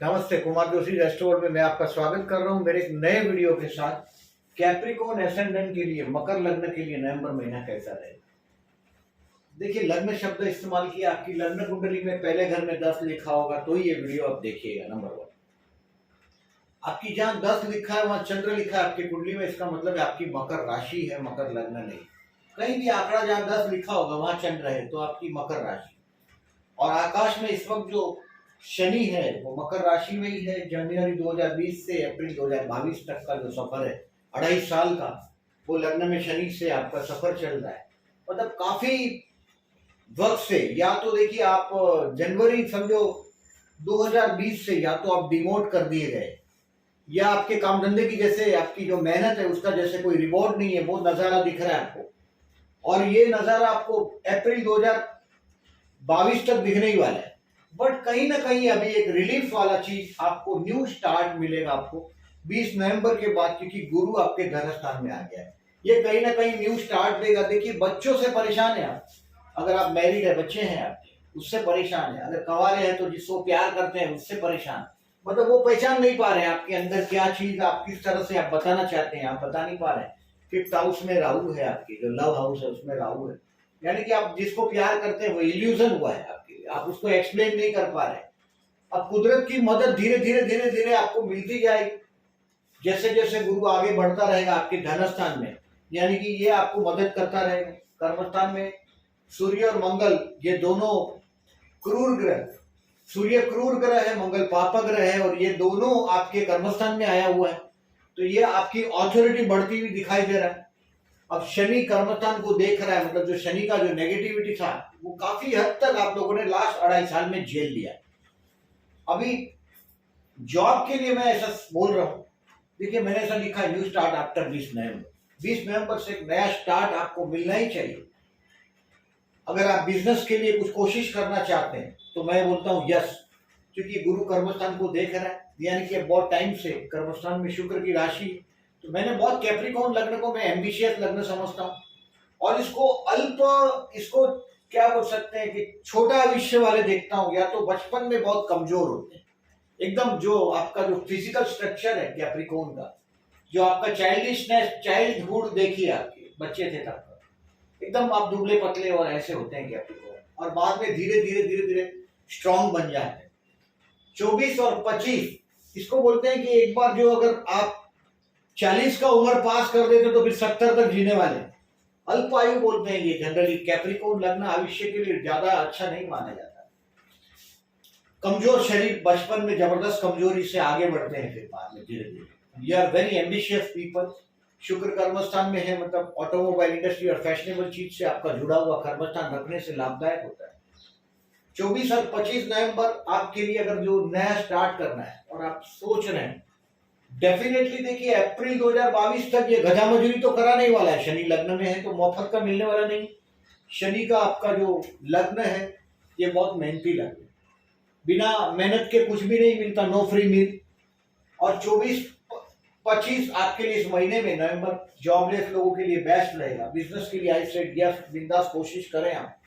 नमस्ते, कुमार जोशी रेस्टोरेंट में मैं आपका स्वागत कर रहा हूं मेरे एक नए वीडियो के साथ। कैप्रिकॉर्न एसेंडेंट के लिए, मकर लग्न के लिए नवंबर महीना कैसा रहेगा। देखिए, लग्न शब्द इस्तेमाल किया, आपकी लग्न कुंडली में पहले घर में 10 लिखा होगा तो ये वीडियो आप देखिएगा। नंबर 1, आपकी जहां 10 लिखा है वहां चंद्र लिखा है आपकी कुंडली में, इसका मतलब है आपकी मकर राशि है, मकर लग्न नहीं। कहीं भी आंकड़ा जहां 10 लिखा होगा वहां चंद्र है तो आपकी मकर राशि। और आकाश में इस वक्त जो शनि है वो मकर राशि में ही है। जनवरी 2020 से अप्रैल 2022 तक का जो सफर है 2.5 साल का, वो लग्न में शनि से आपका सफर चल रहा है। मतलब काफी वक्त से, या तो देखिए आप जनवरी समझो 2020 से या तो आप डिमोट कर दिए गए, या आपके काम धंधे की जैसे आपकी जो मेहनत है उसका जैसे कोई रिवॉर्ड नहीं है, वो नजारा दिख रहा है आपको। और ये नजारा आपको अप्रैल 2022 तक दिखने ही वाला है। बट कहीं ना कहीं अभी एक रिलीफ वाला चीज आपको, न्यू स्टार्ट मिलेगा आपको 20 नवंबर के बाद, क्योंकि गुरु आपके धन स्थान में आ गया है। ये कहीं ना कहीं न्यू स्टार्ट देगा। देखिए, बच्चों से परेशान है आप, अगर आप मैरिड है, बच्चे हैं आपके, उससे परेशान है। अगर कवारे हैं तो जिसको प्यार करते हैं उससे परेशान, मतलब वो पहचान नहीं पा रहे हैं आपके अंदर क्या चीज, आप किस तरह से आप बताना चाहते हैं, आप बता नहीं पा रहे हैं। 5th हाउस में राहु है, आपकी जो लव हाउस है उसमें राहु है, यानी कि आप जिसको प्यार करते हैं वो इल्यूजन हुआ है आपके लिए, आप उसको एक्सप्लेन नहीं कर पा रहे। अब कुदरत की मदद धीरे धीरे धीरे धीरे आपको मिलती जाएगी जैसे जैसे गुरु आगे बढ़ता रहेगा आपके धन स्थान में, यानी कि ये आपको मदद करता रहेगा। कर्मस्थान में सूर्य और मंगल, ये दोनों क्रूर ग्रह, सूर्य क्रूर ग्रह है, मंगल पापा ग्रह है, और ये दोनों आपके कर्मस्थान में आया हुआ है, तो ये आपकी ऑथोरिटी बढ़ती हुई दिखाई दे रहा है। अब शनि कर्मस्थान को देख रहा है, मतलब जो शनि का जो नेगेटिविटी था वो काफी हद तक आप लोगों ने लास्ट 2.5 साल में झेल लिया। अभी जॉब के लिए मैं ऐसा बोल रहा हूं, देखिए मैंने ऐसा लिखा है, न्यू स्टार्ट आफ्टर 20 नवंबर। 20 नवंबर से एक नया स्टार्ट आपको मिलना ही चाहिए। अगर आप बिजनेस के लिए कुछ कोशिश करना चाहते हैं तो मैं बोलता हूं यस, क्योंकि गुरु कर्मस्थान को देख रहा है, यानी कि बहुत टाइम से कर्मस्थान में शुक्र की राशि। तो मैंने बहुत कैप्रिकॉर्न लग्न को मैं एम्बिशियस लग्न समझता हूँ, और इसको इसको क्या बोल सकते हैं कि छोटा विषय वाले देखता हूँ। या तो बचपन में बहुत कमजोर होते हैं एकदम, जो आपका जो फिजिकल स्ट्रक्चर है कैप्रिकॉर्न का, जो आपका चाइल्डिशनेस, चाइल्डहुड देखिए आपके बच्चे थे तब एकदम आप दुबले पतले और ऐसे होते हैं कैप्रिकॉर्न, और बाद में धीरे धीरे धीरे धीरे स्ट्रांग बन जाते हैं। 24 और 25 इसको बोलते हैं कि एक बार जो अगर आप 40 का उम्र पास कर देते तो फिर 70 तक जीने वाले, अल्पायु बोलते हैं ये जनरली। कैप्रिकॉर्न लगना आयुष्य के लिए ज्यादा अच्छा नहीं माना जाता। कमजोर शरीर बचपन में, जबरदस्त कमजोरी से आगे बढ़ते हैं फिर बाद में धीरे धीरे। You are very ambitious people. शुक्र कर्मस्थान में है, मतलब ऑटोमोबाइल इंडस्ट्री और फैशनेबल चीज से आपका जुड़ा हुआ कर्मस्थान रखने से लाभदायक होता है। 24 और 25 नवंबर आपके लिए अगर जो नया स्टार्ट करना है और आप सोच रहे हैं, डेफिनेटली देखिए अप्रैल 2022 तक ये गधा मजूरी तो करा नहीं वाला है। शनि लग्न में है तो मुफ्त का मिलने वाला नहीं। शनि का आपका जो लग्न है ये बहुत मेहनती लग्न है, बिना मेहनत के कुछ भी नहीं मिलता, नो फ्री मील। और 24-25 आपके लिए इस महीने में नवंबर जॉबलेस लोगों के लिए बेस्ट रहेगा। बिजनेस के लिए आई सेड यस, बिंदास कोशिश करें आप।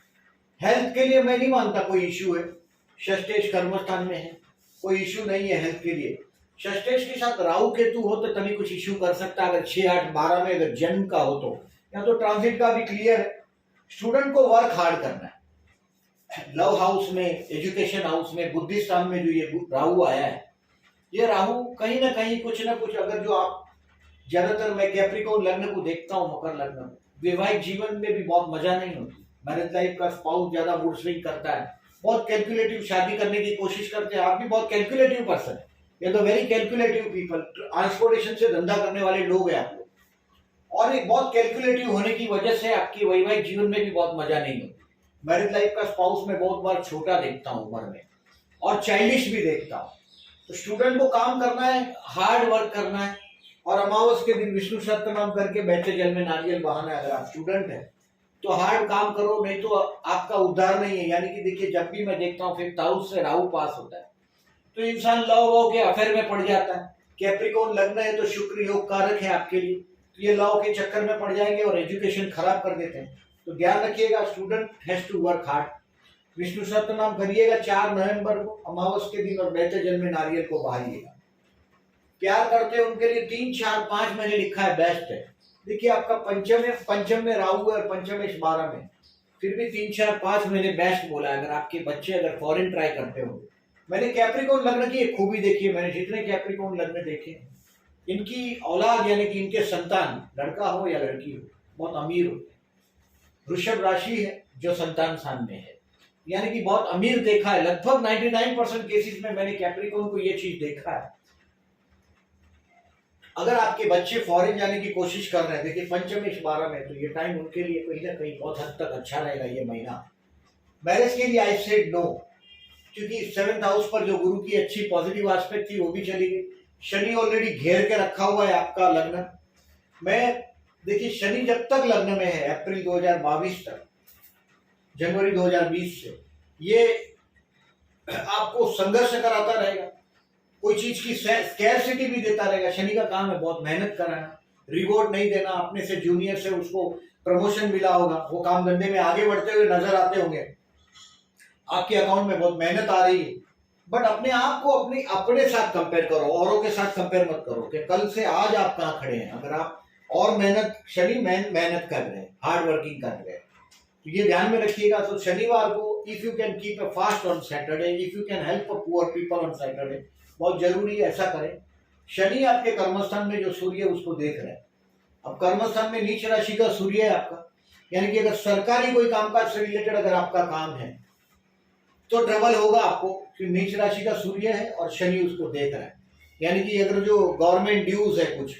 हेल्थ के लिए मैं नहीं मानता कोई इश्यू है, षष्ठेश कर्मस्थान में है, कोई इश्यू नहीं है हेल्थ के लिए। षष्ठेश के साथ राहु केतु हो तो तभी कुछ इश्यू कर सकता है, अगर 6, 8, 12 में अगर जन्म का हो तो। या तो ट्रांजिट का भी क्लियर है। स्टूडेंट को वर्क हार्ड करना है। लव हाउस में, एजुकेशन हाउस में, बुद्धि स्थान में जो ये राहु आया है, ये राहु कहीं ना कहीं कुछ ना कुछ, अगर जो आप ज्यादातर मैं कैप्रिकॉर्न लग्न को देखता हूँ, मकर लग्न में वैवाहिक जीवन में भी बहुत मजा नहीं होती। मैरिज लाइफ का स्पाउस ज्यादा मूड स्विंग करता है, बहुत कैलकुलेटिव शादी करने की कोशिश करते हैं। आप भी बहुत कैलकुलेटिव पर्सन है, ये तो वेरी कैलकुलेटिव पीपल। ट्रांसपोर्टेशन से धंधा करने वाले लोग हैं आप लोग, और एक बहुत कैलकुलेटिव होने की वजह से आपकी वैवाहिक जीवन में भी बहुत मजा नहीं होती। मैरिज लाइफ का स्पाउस में बहुत बार छोटा देखता हूँ उम्र में, और चाइल्डिश भी देखता हूँ। तो स्टूडेंट को काम करना है, हार्ड वर्क करना है, और अमावस के दिन विष्णु सहस्त्रनाम करके बैठे जल में नारियल बहाना है। अगर आप स्टूडेंट है तो हार्ड काम करो, नहीं तो आपका उद्धार नहीं है। यानी कि देखिए, जब भी मैं देखता हूँ 5th हाउस से राहु पास होता है तो इंसान लव वव के अफेयर में पड़ जाता है। कैप्रिकॉर्न लगना है तो शुक्र योग कारक है आपके लिए, तो ये लव के चक्कर में पड़ जाएंगे और एजुकेशन खराब कर देते हैं। तो ध्यान रखिएगा, student has to work hard. Vishnu Sahasranama करिएगा 4 नवंबर को अमावस के दिन और बहते जल में नारियल को बहाइएगा। प्यार करते हैं उनके लिए 3, 4, 5 मैंने लिखा है बेस्ट है। देखिए आपका पंचम में राहु है और पंचमेश 12 में, फिर भी 3, 4, 5 मैंने बेस्ट बोला है। अगर आपके बच्चे अगर फॉरेन ट्राई करते होंगे, मैंने कैप्रिकॉर्न लग्न की एक खूबी देखी है, मैंने जितने कैप्रिकॉर्न लग्न देखे इनकी औलाद यानी कि इनके संतान लड़का हो या लड़की हो बहुत अमीर होते हैं। वृषभ राशि है जो संतान स्थान में है, यानी कि बहुत अमीर देखा है। लगभग 99% केसेस में मैंने कैप्रिकॉर्न को ये चीज देखा है। अगर आपके बच्चे फॉरेन जाने की कोशिश कर रहे हैं, देखिए पंचमेश 12 में, तो ये टाइम उनके लिए कहीं ना कहीं बहुत हद तक अच्छा रहेगा ये महीना। मैरिज के लिए आई सेड नो, क्योंकि 7th हाउस पर जो गुरु की अच्छी पॉजिटिव एस्पेक्ट थी वो भी चली गई। शनि ऑलरेडी घेर के रखा हुआ है आपका लग्न। मैं देखिए शनि जब तक लग्न में है अप्रैल 2022 तक, जनवरी 2020 से, ये आपको संघर्ष कराता रहेगा, कोई चीज की स्कैरसिटी भी देता रहेगा। शनि का काम है बहुत मेहनत कराना, रिवॉर्ड नहीं देना। अपने से जूनियर से उसको प्रमोशन मिला होगा, वो काम धंधे में आगे बढ़ते हुए नजर आते होंगे, आपके अकाउंट में बहुत मेहनत आ रही है। बट अपने आप को अपने साथ कंपेयर करो, औरों के साथ कंपेयर मत करो कि कल से आज आप कहाँ खड़े हैं। अगर आप और मेहनत, शनि मेहनत कर रहे हैं, हार्ड वर्किंग कर रहे हैं, तो ये ध्यान में रखिएगा। तो शनिवार को if you can keep a fast on Saturday, if you can help a poor people on Saturday, बहुत जरूरी है ऐसा करें। शनि आपके कर्मस्थान में जो सूर्य है उसको देख रहे हैं। अब कर्मस्थान में नीच राशि का सूर्य है आपका, यानी कि अगर सरकारी कोई कामकाज से रिलेटेड अगर आपका काम है तो ट्रबल होगा आपको, कि नीच राशि का सूर्य है और शनि उसको देख रहा है। यानी कि अगर जो गवर्नमेंट ड्यूज है कुछ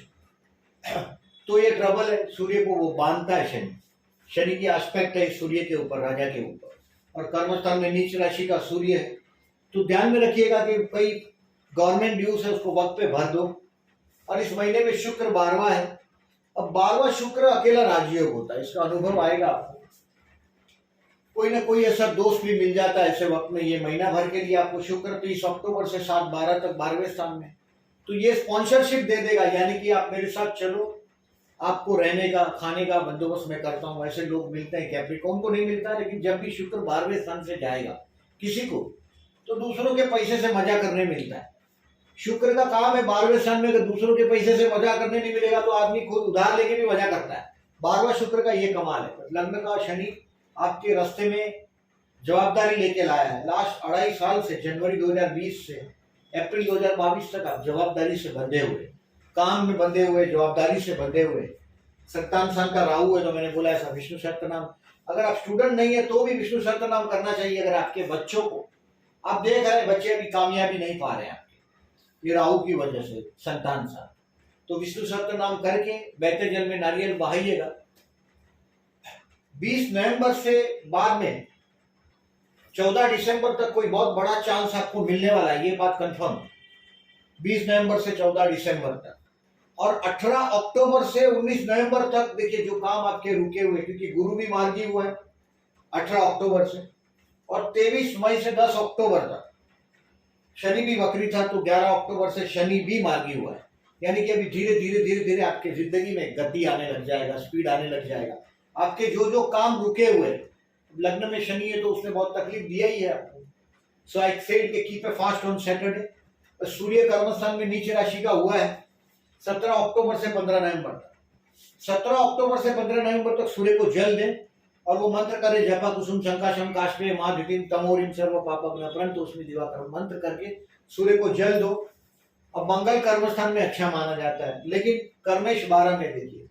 तो ये ट्रबल है, सूर्य को वो बांधता है। शनि की एस्पेक्ट है सूर्य के ऊपर, राजा के ऊपर, और कर्मस्थान में नीच राशि का सूर्य है। तो ध्यान में रखिएगा कि कोई गवर्नमेंट ड्यूज है उसको वक्त पे भर दो। और इस महीने में शुक्र 12वां है। अब 12वां शुक्र अकेला राजयोग होता है, इसका अनुभव आएगा आपको। कोई ना कोई ऐसा दोस्त भी मिल जाता है ऐसे वक्त में। ये महीना भर के लिए आपको शुक्र 30 अक्टूबर से 7/12 तक 12वें स्थान में, तो ये स्पॉन्सरशिप दे देगा, यानी कि आप मेरे साथ चलो, आपको रहने का खाने का बंदोबस्त मैं करता हूँ। ऐसे लोग मिलते हैं, कैप्रिकॉर्न को नहीं मिलता, लेकिन जब भी शुक्र 12वें स्थान से जाएगा किसी को, तो दूसरों के पैसे से मजा करने मिलता है। शुक्र का काम है 12वें स्थान में, अगर दूसरों के पैसे से मजा करने नहीं मिलेगा तो आदमी खुद उधार लेके भी मजा करता है। 12वां शुक्र का ये कमाल है। लग्न का शनि आपके रास्ते में जवाबदारी लेके लाया है। लास्ट 2.5 साल से, जनवरी 2020 से अप्रैल 2022 तक आप जवाबदारी से बंधे हुए, काम में बंधे हुए, जवाबदारी से बंधे हुए। संतान स्थान का राहु है, तो मैंने बोला ऐसा विष्णु सहस्त्रनाम, अगर आप स्टूडेंट नहीं है तो भी विष्णु सहस्त्रनाम करना चाहिए। अगर आपके बच्चों को आप देख रहे हैं बच्चे अभी कामयाबी नहीं पा रहे हैं आपके, ये राहु की वजह से संतान स्थान, तो विष्णु सहस्त्रनाम करके बहते जल में नारियल बहाइएगा। 20 नवंबर से बाद में 14 दिसंबर तक कोई बहुत बड़ा चांस आपको मिलने वाला है, ये बात कंफर्म। 20 नवंबर से 14 दिसंबर तक, और 18 अक्टूबर से 19 नवंबर तक देखिए जो काम आपके रुके हुए, क्योंकि गुरु भी मार्गी हुआ है 18 अक्टूबर से, और 23 मई से 10 अक्टूबर तक शनि भी वक्री था, तो 11 अक्टूबर से शनि भी मार्गी हुआ है। यानी कि अभी धीरे धीरे धीरे धीरे आपके जिंदगी में गति आने लग जाएगा, स्पीड आने लग जाएगा। आपके जो जो काम रुके हुए, लग्न में शनि है तो उसने बहुत तकलीफ दिया ही है आपको। सो आई सेड कि keep a fast on Saturday. सूर्य कर्मस्थान में नीचे राशि का हुआ है 17 अक्टूबर से 15 नवंबर तक। 17 अक्टूबर से 15 नवंबर तक सूर्य को जल दें और वो मंत्र करे, जपा कुसुम शंकाशम काष्पे महाधितिम तमोरिम सर्व पापग्न परंतु उसमें दिवाकर, मंत्र करके सूर्य को जल दो। अब मंगल कर्मस्थान में अच्छा माना जाता है, लेकिन कर्मेश 12 में देखिए,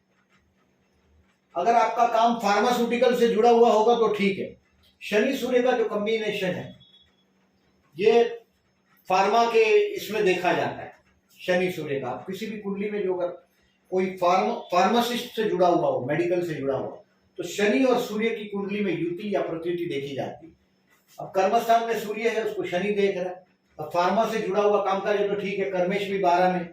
अगर आपका काम फार्मास्यूटिकल से जुड़ा हुआ होगा तो ठीक है। शनि सूर्य का जो कॉम्बिनेशन है ये फार्मा के इसमें देखा जाता है। शनि सूर्य का किसी भी कुंडली में जो अगर कोई फार्मासिस्ट से जुड़ा हुआ हो, मेडिकल से जुड़ा हुआ, तो शनि और सूर्य की कुंडली में युति या प्रत्युति देखी जाती है। अब कर्मस्थान में सूर्य है, उसको शनि देख रहा है। अब फार्मा से जुड़ा हुआ कामकाज है तो ठीक है, कर्मेश भी 12 में,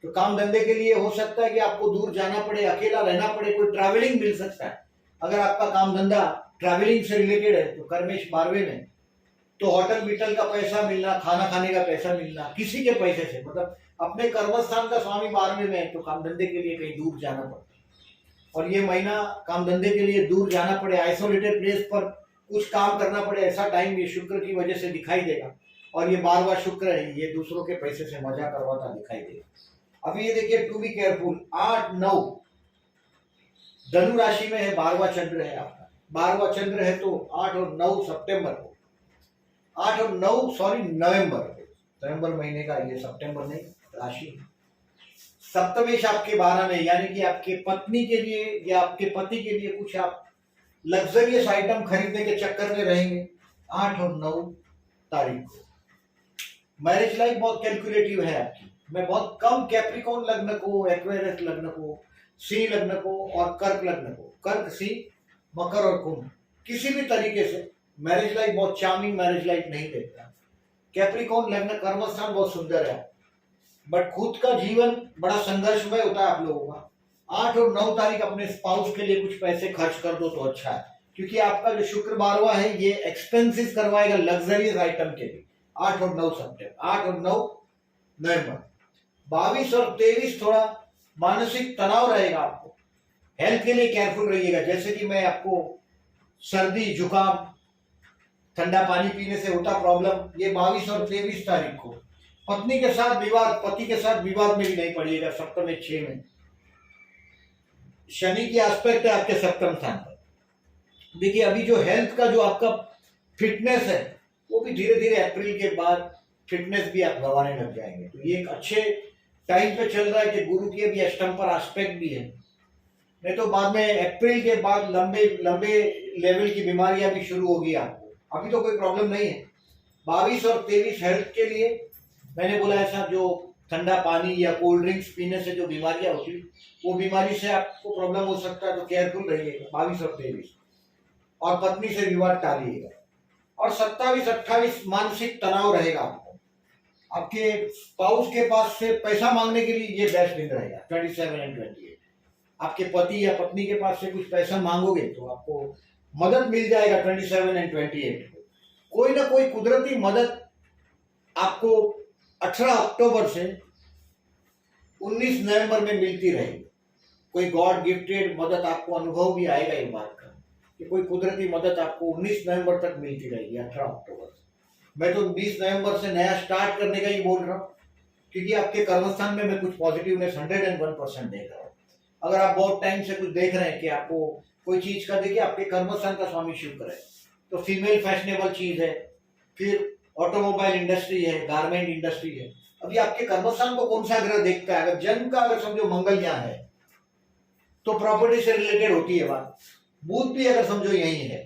तो काम धंधे के लिए हो सकता है कि आपको दूर जाना पड़े, अकेला रहना पड़े, कोई ट्रैवलिंग मिल सकता है। अगर आपका काम धंधा ट्रैवलिंग से रिलेटेड है तो कर्मेश 12वें में, तो होटल बीटल का पैसा मिलना, खाना खाने का पैसा मिलना किसी के पैसे से, मतलब अपने कर्मस्थान का स्वामी 12वें में है, तो काम धंधे के लिए कहीं दूर जाना पड़ता है। और ये महीना काम धंधे के लिए दूर जाना पड़े, आइसोलेटेड प्लेस पर कुछ काम करना पड़े ऐसा टाइम ये शुक्र की वजह से दिखाई देगा। और ये 12वां शुक्र है, ये दूसरों के पैसे से मजा करवाता दिखाई देगा। अभी ये देखिए, टू बी केयरफुल, 8-9 धनु राशि में है, 12वां चंद्र है आपका। 12वां चंद्र है तो 8 और 9 सितंबर को, 8 और 9 सॉरी नवंबर को, नवंबर महीने का ये, सितंबर नहीं राशि। सप्तमेश आपके 12 में, यानी कि आपके पत्नी के लिए या आपके पति के लिए कुछ आप लग्जरियस आइटम खरीदने के चक्कर में रहेंगे 8 और 9 तारीख को। मैरिज लाइफ बहुत कैलकुलेटिव है आपकी। मैं बहुत कम कैप्रिकॉन लग्न को, एक्वेरियस लग्न को, सिंह लग्न को और कर्क लग्न को, कर्क, सिंह, मकर और कुंभ, किसी भी तरीके से मैरिज लाइफ बहुत चार्मिंग मैरिज लाइफ नहीं देता। कैप्रिकॉन लग्न कर्मस्थान बहुत सुंदर है, बट खुद का जीवन बड़ा संघर्षमय होता है आप लोगों का। 8 और 9 तारीख अपने स्पाउस के लिए कुछ पैसे खर्च कर दो तो अच्छा है, क्योंकि आपका जो शुक्र 12वां है ये एक्सपेंसिव करवाएगा लग्जरियस आइटम के लिए। 8 और 9 सितंबर, 8 और 9 नवंबर। 22 और 23 थोड़ा मानसिक तनाव रहेगा आपको। हेल्थ के लिए केयरफुल रहिएगा, जैसे कि मैं आपको सर्दी, जुकाम, ठंडा पानी पीने से होता प्रॉब्लम, ये 22 और 23 तारीख को। पत्नी के साथ विवाद, पति के साथ विवाद में भी नहीं पड़िएगा। सप्तम 6 में शनि की एस्पेक्ट है आपके सप्तम स्थान पर। देखिए अभी जो हेल्थ का जो आपका फिटनेस है वो भी धीरे धीरे अप्रैल के बाद फिटनेस भी आप गंवाने लग जाएंगे। तो ये एक अच्छे टाइम पे चल रहा है कि गुरु की अभी अष्टम पर एस्पेक्ट भी है, नहीं तो बाद में अप्रैल के बाद लंबे लंबे लेवल की बीमारियां भी शुरू होगी आपको। अभी तो कोई प्रॉब्लम नहीं है। 22 और 23 हेल्थ के लिए मैंने बोला, ऐसा जो ठंडा पानी या कोल्ड ड्रिंक्स पीने से जो बीमारियां होती वो बीमारी से आपको प्रॉब्लम हो सकता है, तो केयरफुल रहिएगा 22 और 23। और पत्नी से विवाद टालिएगा। और 27-28 मानसिक तनाव रहेगा आपको। आपके स्पाउस के पास से पैसा मांगने के लिए ये बेस्ट दिन रहेगा 27 और 28। आपके पति या पत्नी के पास से कुछ पैसा मांगोगे तो आपको मदद मिल जाएगा 27 और 28 को। कोई ना कोई कुदरती मदद आपको 18 अक्टूबर से 19 नवंबर में मिलती रहेगी। कोई गॉड गिफ्टेड मदद आपको अनुभव भी आएगा ये बात का, कि कोई कुदरती मदद आपको 19 नवंबर तक मिलती रहेगी 18 अक्टूबर से। मैं तो 20 नवंबर से नया स्टार्ट करने का ही बोल रहा हूँ, क्योंकि आपके कर्मस्थान में मैं कुछ पॉजिटिवनेस 101% देख रहा हूँ। अगर आप बहुत टाइम से कुछ देख रहे हैं कि आपको कोई चीज का, देखिए आपके कर्मस्थान का स्वामी शुक्र है, तो फीमेल फैशनेबल चीज है, फिर ऑटोमोबाइल इंडस्ट्री है, गारमेंट इंडस्ट्री है। अभी आपके कर्मस्थान को कौन सा ग्रह देखता है? अगर जन्म का अगर समझो मंगल यहाँ है तो प्रॉपर्टी से रिलेटेड होती है बात। बुध भी अगर समझो यही है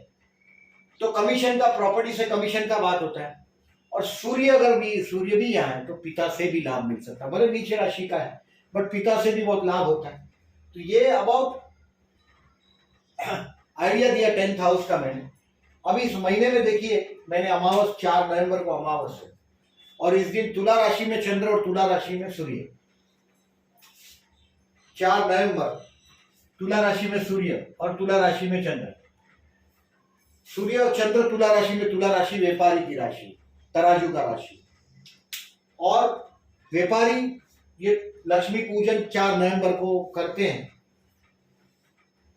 तो कमीशन का, प्रॉपर्टी से कमीशन का बात होता है। और सूर्य भी यहाँ है तो पिता से भी लाभ मिल सकता है, भले नीचे राशि का है बट पिता से भी बहुत लाभ होता है। तो ये अबाउट आइडिया दिया 10th हाउस का मैंने। अभी इस महीने में देखिए मैंने अमावस 4 नवंबर को अमावस है, और इस दिन तुला राशि में चंद्र और तुला राशि में सूर्य। 4 नवंबर तुला राशि में सूर्य और तुला राशि में चंद्र। सूर्य और चंद्र तुला राशि में, तुला राशि व्यापारी की राशि, तराजू का राशि। और व्यापारी ये लक्ष्मी पूजन 4 नवंबर को करते हैं।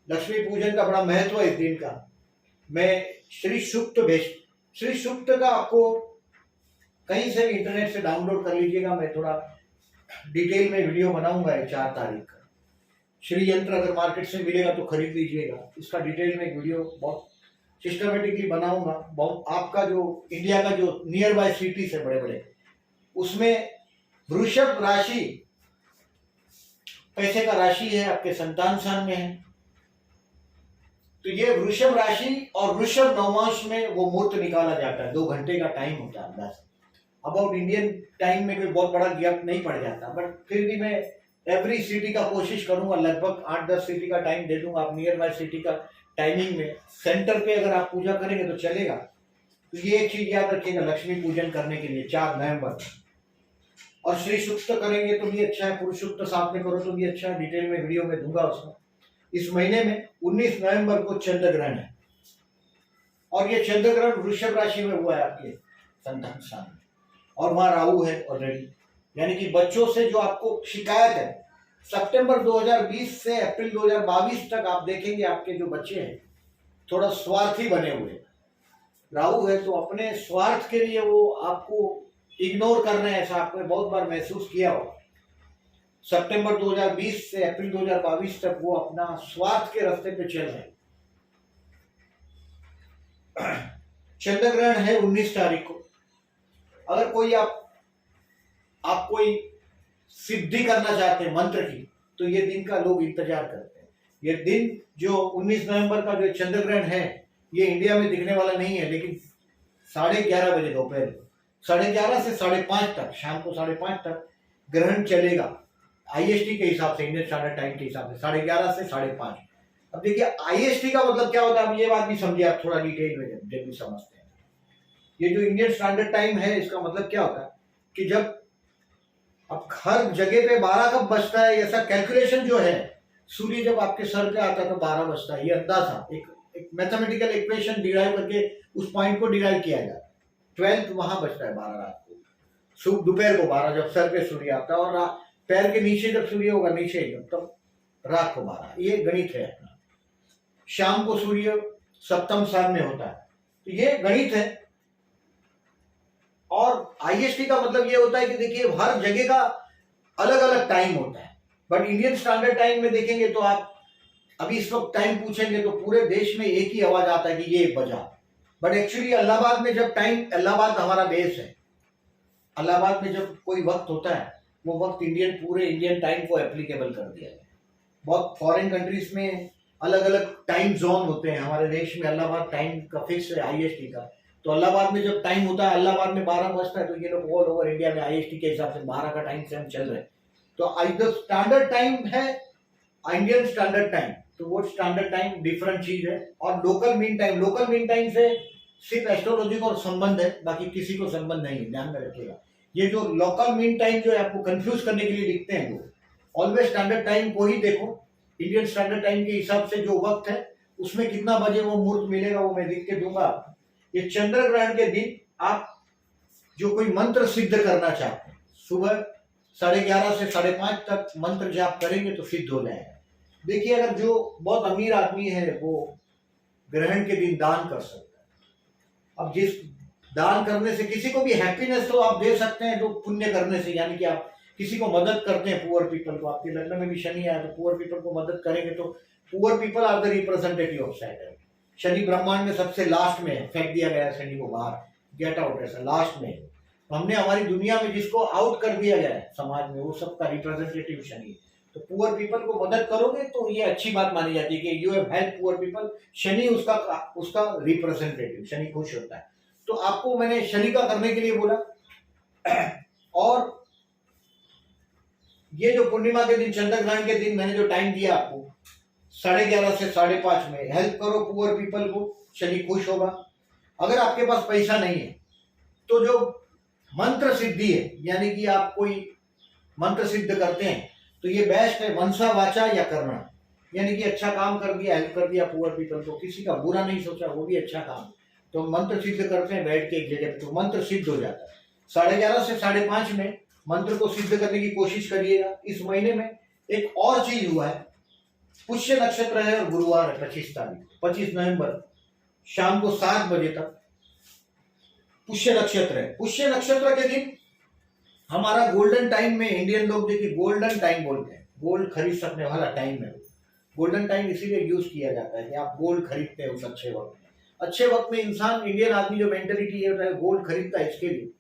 लक्ष्मी पूजन का बड़ा महत्व है इस दिन का। मैं श्री सूक्त श्री सूक्त का आपको कहीं से भी इंटरनेट से डाउनलोड कर लीजिएगा। मैं थोड़ा डिटेल में वीडियो बनाऊंगा 4 तारीख का। श्री यंत्र अगर मार्केट से मिलेगा तो खरीद लीजिएगा। इसका डिटेल में वीडियो बहुत सिस्टमेटिकली बनाऊंगा। बहुत आपका जो इंडिया का जो नियर बाय सिटीज है बड़े बड़े, उसमें वृषभ राशि पैसे का राशि है, आपके संतान स्थान में है। तो ये वृषभ राशि और वृषभ नवमांश में वो मुहूर्त निकाला जाता है। 2 घंटे का टाइम होता है अंदाज। अबाउट इंडियन टाइम में कोई बहुत बड़ा गैप नहीं पड़ जाता, बट फिर भी मैं एवरी सिटी का कोशिश करूंगा, लगभग 8-10 सिटी का टाइम दे दूंगा। आप नियर बाय सिटी का टाइमिंग में सेंटर पे अगर आप पूजा करेंगे तो चलेगा। तो ये एक चीज याद रखिएगा लक्ष्मी पूजन करने के लिए 4 नवंबर। और श्री सूक्त करेंगे तो भी अच्छा है, पुरुष सूक्त साथ में करो तो भी अच्छा है। डिटेल में वीडियो में दूंगा उसमें। इस महीने में 19 नवंबर को चंद्र ग्रहण है, और ये चंद्र ग्रहण वृषभ राशि में हुआ है आपके संतान स्थान में, और वहां राहु है ऑलरेडी। यानी कि बच्चों से जो आपको शिकायत है, सितंबर 2020 से अप्रैल 2022 तक आप देखेंगे आपके जो बच्चे हैं थोड़ा स्वार्थी बने हुए, राहु है, तो अपने स्वार्थ के लिए वो आपको इग्नोर कर रहे हैं, ऐसा आपने बहुत बार महसूस किया हो। सितंबर 2020 से अप्रैल 2022 तक वो अपना स्वार्थ के रास्ते पे चल रहे हैं। चंद्र ग्रहण है 19 तारीख को। अगर कोई आप कोई सिद्धि करना चाहते हैं मंत्र की, तो ये दिन का लोग इंतजार करते हैं। ये दिन जो 19 नवंबर का जो चंद्र ग्रहण है, ये इंडिया में दिखने वाला नहीं है, लेकिन 11:30 बजे दोपहर को 11:30 से 5:30 तक, शाम को 5:30 तक ग्रहण चलेगा। आईएसटी के हिसाब से, इंडियन स्टैंडर्ड टाइम के हिसाब से 11:30 से 5:30। अब देखिए आईएसटी का मतलब क्या होता है, अब ये बात भी समझिए आप थोड़ा डिटेल में, जब भी समझते हैं। ये जो इंडियन स्टैंडर्ड टाइम है, इसका मतलब क्या होता है कि जब अब हर जगह पे 12 कब बजता है, ऐसा कैलकुलेशन जो है, सूर्य जब आपके सर पे आता है तो 12 बजता है, ये अंदाजा एक मैथमेटिकल इक्वेशन डिराइव करके उस पॉइंट को डिराइव किया जाता है। 12th वहां बजता है 12 रात को, दोपहर को 12 जब सर पे सूर्य आता है, और पैर के नीचे जब सूर्य होगा, नीचे तब रात को 12। ये गणित है अपना। शाम को सूर्य सप्तम स्थान में होता है, तो ये गणित है। और आईएसटी का मतलब ये होता है कि देखिए हर जगह का अलग अलग टाइम होता है, बट इंडियन स्टैंडर्ड टाइम में देखेंगे तो आप अभी इस वक्त टाइम पूछेंगे तो पूरे देश में एक ही आवाज आता है कि ये 1 बजा। बट एक्चुअली इलाहाबाद में जब टाइम, इलाहाबाद हमारा बेस है, इलाहाबाद में जब कोई वक्त होता है, वो वक्त पूरे इंडियन टाइम को एप्लीकेबल कर दिया है। बहुत फॉरेन कंट्रीज में अलग अलग टाइम जोन होते हैं, हमारे देश में इलाहाबाद टाइम का फिक्स है आईएसटी का। तो इलाहाबाद में जब टाइम होता है, इलाहाबाद में 12 बजता है, तो ये लोग ऑल ओवर इंडिया में आईएसटी के हिसाब से 12 का टाइम से हम चल रहे हैं। तो इधर स्टैंडर्ड टाइम है इंडियन स्टैंडर्ड टाइम, तो वो स्टैंडर्ड टाइम डिफरेंट चीज है। और लोकल मीन टाइम से सिर्फ एस्ट्रोलॉजी को संबंध है, बाकी किसी को संबंध नहीं है, ध्यान में रखिएगा। ये जो लोकल मीन टाइम जो है आपको कंफ्यूज करने के लिए लिखते हैं लोग, ऑलवेज स्टैंडर्ड टाइम को ही देखो। इंडियन स्टैंडर्ड टाइम के हिसाब से जो वक्त है उसमें कितना बजे वो मुहूर्त मिलेगा वो मैं लिख के दूंगा। ये चंद्र ग्रहण के दिन आप जो कोई मंत्र सिद्ध करना चाहते हैं, सुबह 11:30 से 5:30 तक मंत्र जाप करेंगे तो सिद्ध हो जाएगा। देखिए अगर जो बहुत अमीर आदमी है वो ग्रहण के दिन दान कर सकता है। अब जिस दान करने से किसी को भी हैप्पीनेस तो आप दे सकते हैं, जो पुण्य करने से, यानी कि आप किसी को मदद करते हैं, पुअर पीपल को। आपके लग्न में भी शनि आया तो पुअर पीपल को मदद करेंगे, तो poor people are the representative of Saturn. Shani ब्रह्मांड में सबसे लास्ट में है, फेंक दिया गया शनि को बाहर, गेट आउट, ऐसा लास्ट में। तो हमने हमारी दुनिया में जिसको आउट कर दिया गया है समाज में, वो सबका रिप्रेजेंटेटिव शनि। तो पुअर पीपल को मदद करोगे तो ये अच्छी बात मानी जाती है कि you have help poor people. Shani उसका रिप्रेजेंटेटिव, शनि खुश होता है। तो आपको मैंने शनि का करने के लिए बोला। और ये जो पूर्णिमा के दिन, चंद्र ग्रहण के दिन मैंने जो टाइम दिया आपको 11:30 से 5:30 में, हेल्प करो पुअर पीपल को, शनि खुश होगा। अगर आपके पास पैसा नहीं है तो जो मंत्र सिद्धि है, यानी कि आप कोई मंत्र सिद्ध करते हैं, तो ये बेस्ट है मनसा वाचा या कर्मण, यानी कि अच्छा काम कर दिया, हेल्प कर दिया पुअर पीपल को, किसी का बुरा नहीं सोचा, वो भी अच्छा काम। तो मंत्र सिद्ध करते हैं बैठ के एक जगह पे, तो मंत्र सिद्ध हो जाता है। 11:30 से 5:30 में मंत्र को सिद्ध करने की कोशिश करिएगा। इस महीने में एक और चीज हुआ है, पुष्य नक्षत्र है और गुरुवार है 25 नवंबर शाम को 7 बजे तक पुष्य नक्षत्र है। पुष्य नक्षत्र के दिन हमारा गोल्डन टाइम में, इंडियन लोग देखिए गोल्डन टाइम बोलते हैं, गोल्ड खरीद सकने वाला टाइम है। गोल्डन टाइम इसीलिए यूज किया जाता है कि आप गोल्ड खरीदते हैं उस अच्छे वक्त में। अच्छे वक्त में इंसान, इंडियन आदमी जो मेंटेलिटी है गोल्ड खरीदता है, इसके लिए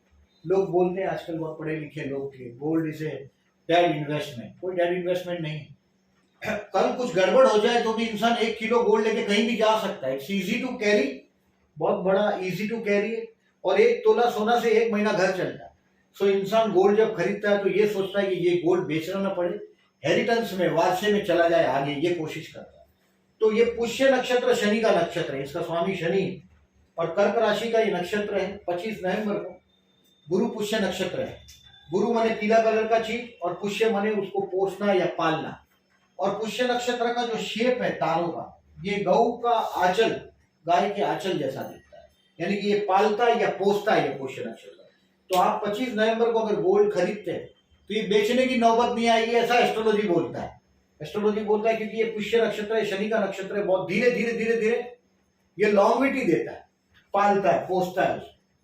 लोग बोलते हैं आजकल बहुत पढ़े लिखे लोग के gold is a dead investment. कोई डेड इन्वेस्टमेंट नहीं। कल कुछ गड़बड़ हो जाए तो भी इंसान 1 किलो गोल्ड लेके कहीं भी जा सकता है। इट्स इजी टू कैरी, बहुत बड़ा इजी टू कैरी। और 1 तोला सोना से 1 महीना घर चलता है। सो इंसान गोल्ड जब खरीदता है तो ये सोचता है कि ये गोल्ड बेचना ना पड़े, हेरिटेंस में, वारसे में चला जाए आगे, ये कोशिश करता है। तो ये पुष्य नक्षत्र शनि का नक्षत्र है, इसका स्वामी शनि, और कर्क राशि का ये नक्षत्र है। 25 नवंबर को गुरु पुष्य नक्षत्र है। गुरु माने पीला कलर का चीज, और पुष्य माने उसको पोषना या पालना। और पुष्य नक्षत्र का जो शेप है तारों का, ये गौ का आंचल, गाय के आंचल जैसा दिखता है, यानी कि ये पालता है या पोषता है ये पुष्य नक्षत्र। तो आप 25 नवंबर को अगर गोल्ड खरीदते हैं तो ये बेचने की नौबत नहीं आएगी, ऐसा एस्ट्रोलॉजी बोलता है। एस्ट्रोलॉजी बोलता है क्योंकि ये पुष्य नक्षत्र है, शनि का नक्षत्र है, बहुत धीरे धीरे धीरे धीरे ये लॉन्गिविटी देता है। पालता है, पोसता है,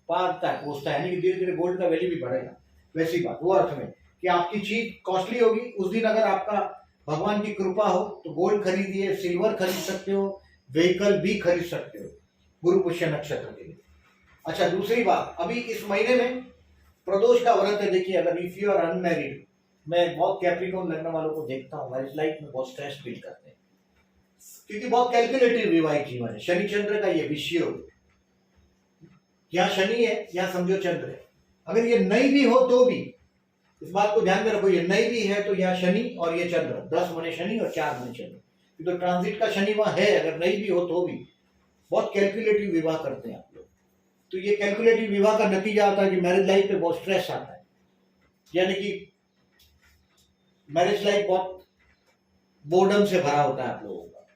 पालता है, पोसता है, यानी कि धीरे धीरे गोल्ड का वैल्यू भी बढ़ेगा। वैसी बात वो अर्थ में कि आपकी चीज कॉस्टली होगी, उस दिन अगर आपका भगवान की कृपा हो तो गोल्ड खरीदिए, सिल्वर खरीद सकते हो, व्हीकल भी खरीद सकते हो गुरु पुष्य नक्षत्र के लिए। अच्छा, दूसरी बात, अभी इस महीने में प्रदोष का व्रत है। देखिए, अगर इफ यू आर अनमैरिड, मैं बहुत कैप्रिकॉर्न लगने वालों को देखता हूँ, मैरिज लाइफ में बहुत स्ट्रेस फील करते हैं, क्योंकि बहुत कैलकुलेटिव वैवाहिक जीवन है। शनि चंद्र का ये विषय हो, यहाँ शनि है, यहाँ समझो चंद्र है। अगर ये नहीं भी हो तो भी इस बात को ध्यान में रखो, ये नहीं भी है तो यहाँ शनि और ये चंद्र, 10 मने शनि और 4 मने चंद्र, तो ट्रांजिट का शनि वहां है। अगर नहीं भी हो तो भी बहुत कैलकुलेटिव विवाह करते हैं आप लोग। तो ये कैलकुलेटिव विवाह का नतीजा आता है कि मैरिज लाइफ पे बहुत स्ट्रेस आता है, यानी कि मैरिज लाइफ बहुत बोर्डम से भरा होता है आप लोगों का।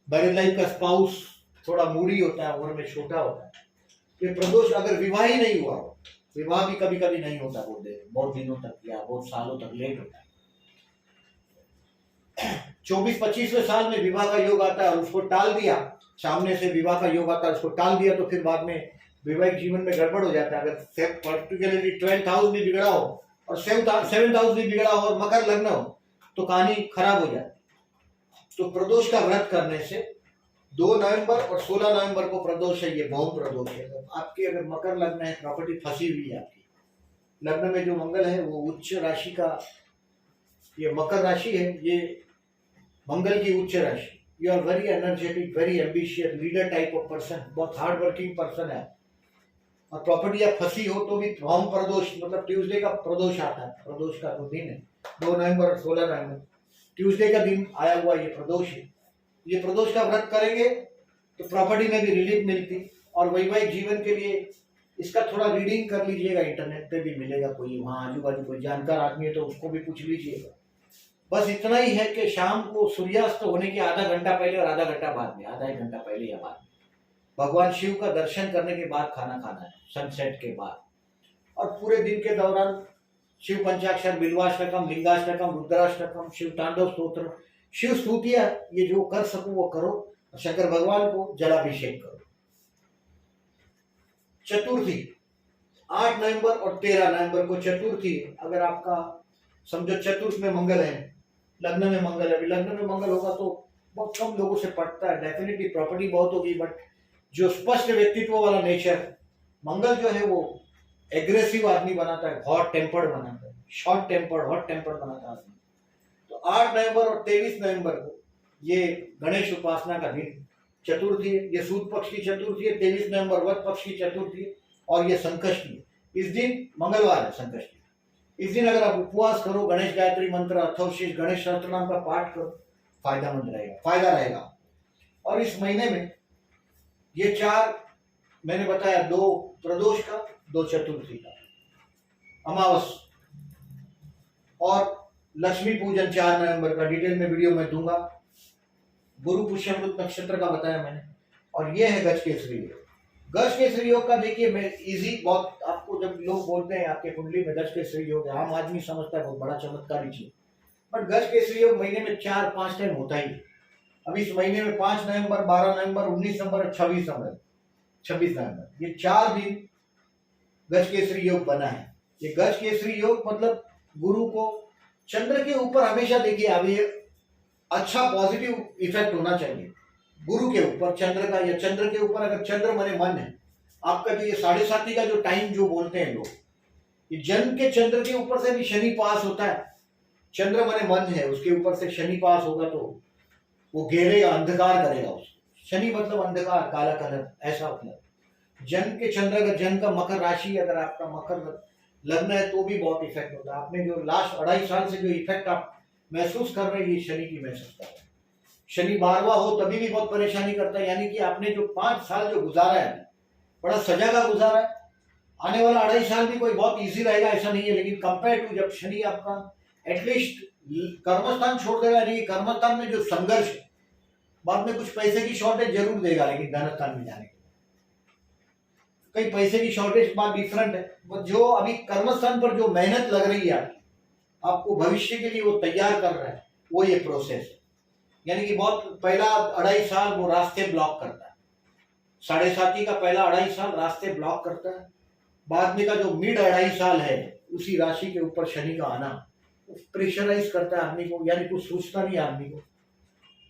मैरिज लाइफ का स्पाउस थोड़ा मूडी होता है, उम्र में छोटा होता है। ये प्रदोष अगर विवाह ही नहीं हुआ, विवाह भी कभी कभी नहीं होता, बहुत दिनों तक या बहुत सालों तक लेट होता है। 24-25वें साल में विवाह का योग आता है और उसको टाल दिया, सामने से विवाह का योग आता है, उसको टाल दिया तो फिर बाद में वैवाहिक जीवन में गड़बड़ हो जाता है। अगर पर्टिकुलरली 12th हाउस भी बिगड़ा हो और 7th हाउस भी बिगड़ा हो और मकर लग्न हो तो कहानी खराब हो जाती है। तो प्रदोष का व्रत करने से 2 नवंबर और 16 नवंबर को प्रदोष है, ये बहुत प्रदोष है। आपकी अगर मकर लग्न है, प्रॉपर्टी फंसी हुई है आपकी, लग्न में जो मंगल है वो उच्च राशि का, ये मकर राशि है, ये मंगल की उच्च राशि। You are very energetic, very ambitious, leader type of person, बहुत हार्ड वर्किंग पर्सन है। और प्रॉपर्टी आप फंसी हो तो भी भौम प्रदोष, मतलब ट्यूसडे का प्रदोष आता है, प्रदोष का तो दिन है 2 नवंबर और 16 नवंबर, ट्यूसडे का दिन आया हुआ ये प्रदोष है। ये प्रदोष का व्रत करेंगे तो प्रॉपर्टी में भी रिलीफ मिलती, और वैवाहिक जीवन के लिए इसका थोड़ा रीडिंग कर लीजिएगा, इंटरनेट पे भी मिलेगा, कोई वहाँ आजू बाजू कोई जानकार आदमी है तो उसको भी पूछ लीजिएगा। बस इतना ही है कि शाम को सूर्यास्त होने के आधा घंटा पहले और आधा घंटा बाद में, आधा 1 घंटा पहले या बाद में भगवान शिव का दर्शन करने के बाद खाना खाना है, सनसेट के बाद। और पूरे दिन के दौरान शिव पंचाक्षर, बिल्वाष्टकम, लिंगाष्टकम, रुद्राष्टकम, शिव तांडव स्तोत्र, शिव स्तुतियां, ये जो कर सको वो करो, और शंकर भगवान को जलाभिषेक करो। चतुर्थी 8 नवंबर और 13 नवंबर को चतुर्थी। अगर आपका समझो चतुर्थ में मंगल है, लग्न में मंगल है, अभी लग्न में मंगल होगा तो बहुत कम लोगों से पटता है, डेफिनेटली प्रॉपर्टी बहुत होगी, बट जो स्पष्ट व्यक्तित्व वाला नेचर, मंगल जो है वो एग्रेसिव आदमी बनाता है, हॉट टेम्पर्ड बनाता है, शॉर्ट टेम्पर्ड, हॉट टेम्पर्ड बनाता है आदमी। तो 8 नवंबर और 23 नवंबर को ये गणेश उपासना का दिन चतुर्थी है, ये सूद पक्ष की चतुर्थी है, 23 नवंबर वट पक्ष की चतुर्थी है, और ये संकष्टी है। इस दिन मंगलवार है संकष्टी, इस दिन अगर आप उपवास करो, गणेश गायत्री मंत्र अथर्वशीष गणेश सहस्त्रनाम का पाठ करो, फायदामंद रहेगा, फायदा रहेगा। और इस महीने में ये 4 मैंने बताया, 2 प्रदोष का, 2 चतुर्थी का, अमावस और लक्ष्मी पूजन 4 नवंबर का, डिटेल में वीडियो में दूंगा। गुरु पुष्यमृत नक्षत्र का बताया मैंने, और ये है गज केसरी योग। गज केसरी योग का देखिए, मैं इजी बहुत, आपको जब लोग बोलते हैं आपके कुंडली में गज केसरी योग है, आम आदमी समझता है बहुत बड़ा चमत्कारी चीज, बट गज केसरी योग महीने में 4-5 टाइम होता ही। अब इस महीने में 5 नवंबर, 12 नवंबर, 19 नवंबर और 26 नवंबर, ये 4 दिन गज केसरी योग बना है। ये गज केसरी योग मतलब गुरु को चंद्र के ऊपर हमेशा देखिए, अभी अच्छा पॉजिटिव इफेक्ट होना चाहिए गुरु के ऊपर, चंद्र का, या चंद्र के ऊपर अगर चंद्र मने मन है आपका, तो ये 7:30 का जो टाइम जो बोलते हैं लोग, ये जन्म के चंद्र के ऊपर से भी शनि पास होता है। चंद्र मने मन है, उसके ऊपर से शनि पास होगा तो वो घेरेगा, अंधकार करेगा उसको। शनि मतलब अंधकार, काला कलर, ऐसा मतलब। जन्म के चंद्र, अगर जन्म का मकर राशि, अगर आपका मकर लग्न है तो भी बहुत इफेक्ट होता है। आपने जो लास्ट 2.5 साल से जो इफेक्ट आप महसूस कर रहे हैं, ये शनि की महसूस कर रहे हैं। शनि 12वां हो तभी भी बहुत परेशानी करता है, यानी कि आपने जो 5 साल जो गुजारा है, बड़ा सजा का गुजारा है। आने वाला 2.5 साल भी कोई बहुत इजी रहेगा ऐसा नहीं है, लेकिन कंपेयर टू जब शनि आपका एटलीस्ट कर्मस्थान छोड़ देगा, यानी कि कर्मस्थान में जो संघर्ष है, बाद में कुछ पैसे की शॉर्टेज जरूर देगा, लेकिन धनस्थान में जाने के कई पैसे की शॉर्टेज बात डिफरेंट है। जो अभी कर्मस्थान पर जो मेहनत लग रही है आपको भविष्य के लिए वो तैयार कर रहा है, वो ये प्रोसेस है। यानी कि बहुत पहला 2.5 साल वो रास्ते ब्लॉक करता है, 7.5 का पहला 2.5 साल रास्ते ब्लॉक करता है। बाद में का जो मिड 2.5 साल है उसी राशि के ऊपर शनि का आना प्रेशराइज करता है आदमी को, यानी कुछ सोचता नहीं आदमी को,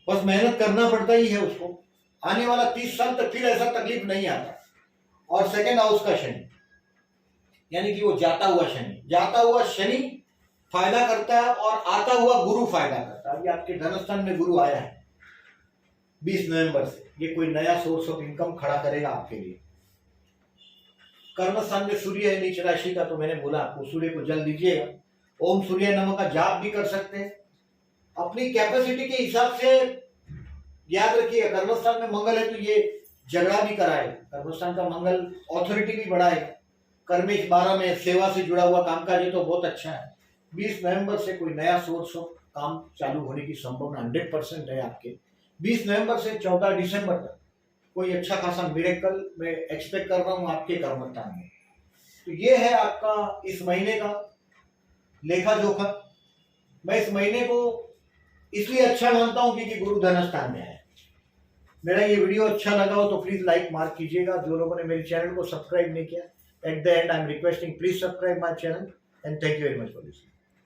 बस मेहनत करना पड़ता ही है उसको। आने वाला 30 साल तक फिर ऐसा तकलीफ नहीं आता। और सेकेंड हाउस का शनि यानी कि वो जाता हुआ शनि फायदा करता है और आता हुआ गुरु फायदा करता है। अभी आपके धनस्थान में गुरु आया है 20 नवंबर से, ये कोई नया सोर्स ऑफ इनकम खड़ा करेगा आपके लिए। कर्मस्थान में सूर्य है नीच राशि का, तो मैंने बोला आपको सूर्य को जल दीजिएगा। ओम सूर्य नमः का जाप भी कर सकते हैं अपनी कैपेसिटी के हिसाब से। याद रखिए कर्मस्थान में मंगल है तो ये झगड़ा भी कराएगा। कर्मस्थान का मंगल ऑथोरिटी भी बढ़ाएगा। कर्मेश 12 में सेवा से जुड़ा हुआ कामकाज है तो बहुत अच्छा है। 20 नवंबर से कोई नया सोर्स ऑफ काम चालू होने की संभावना 100% है आपके। 20 नवंबर से 14 दिसंबर तक कोई अच्छा खासा मिरेकल मैं एक्सपेक्ट कर रहा हूं आपके कर्मस्थान में। तो ये है आपका इस महीने का लेखा जोखा। मैं इस महीने को इसलिए अच्छा मानता हूं क्योंकि गुरु धनस्थान में है। मेरा ये वीडियो अच्छा लगा हो तो प्लीज लाइक मार्क कीजिएगा। जो लोगों ने मेरे चैनल को सब्सक्राइब नहीं किया, at the and I am requesting please subscribe my channel and thank you very much for this.